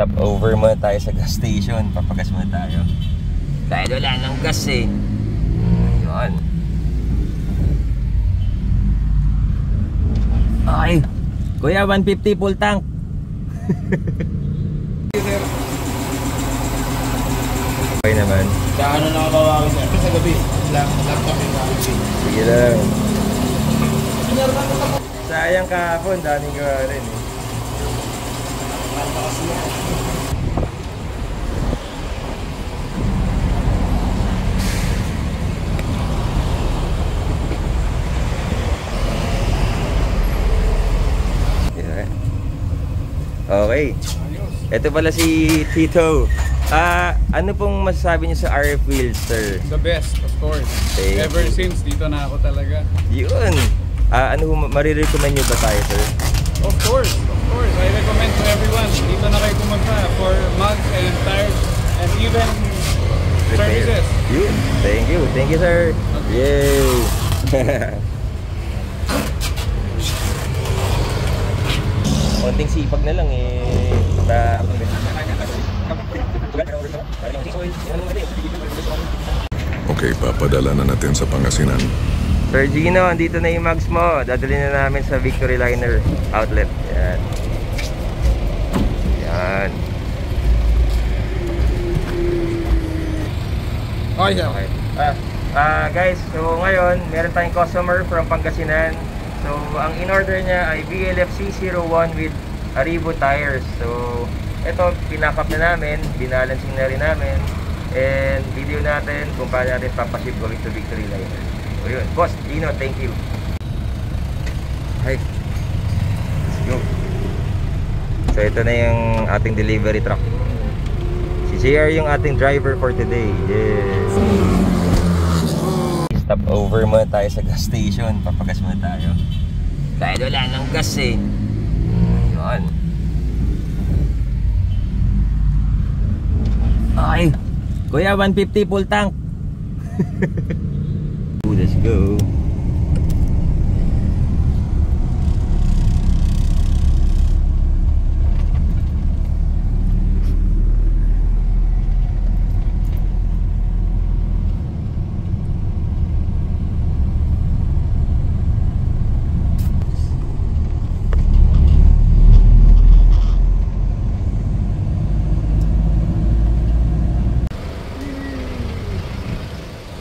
Stop over muna tayo sa gas station. Papagas muna tayo. Dahil wala ng gas eh. Ayun. Ay! Kuya, 150 full tank. Okay naman. Sa ano na kabawawi sir? Sa gabi. Laptop yung gabi. Sige lang. Sayang kahapon, daming gawa rin eh. Okay. Ito pala si Tito. Ano pong masasabi niyo sa RF Wheels, sir? The best, of course. Ever since, dito na ako talaga. Yun. Ano marirecommend niyo ba tayo, sir? Of course. I recommend to everyone. Dito na kayo pumunta for mugs and tires and even services. Yun. Thank you, sir. Okay. Yay! Konting sipag na lang eh. Okay, papadala na natin sa Pangasinan. Sir Gino, andito na yung mugs mo. Dadali na namin sa Victory Liner outlet. Yan. Yan. Okay. Guys, so ngayon meron tayong customer from Pangasinan. So ang in-order niya ay VLFC01 with Arribo tires. So ito, pinakap na namin, binalancing na rin namin, and video natin kung paano natin papaship going to Victory Liner. So yun, Boss Gino, thank you. Hi, let's go. So ito na yung ating delivery truck. Si JR yung ating driver for today. Yes. Stop over muna tayo sa gas station. Papagas muna tayo. Dahil wala ng gas eh. Ayun. Ay! Kuya, 150 full tank. Let's go.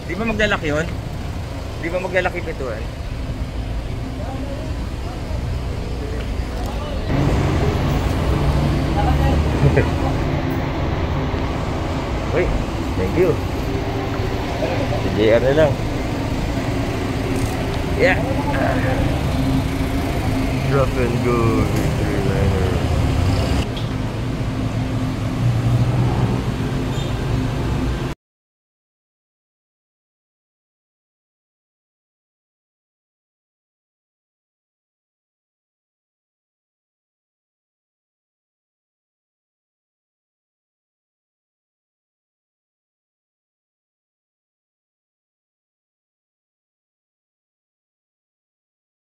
Di ba maglalaki yun? Di ba maglalaki pituan? Uy, thank you. Si JR na lang. Yeah. Drop and go.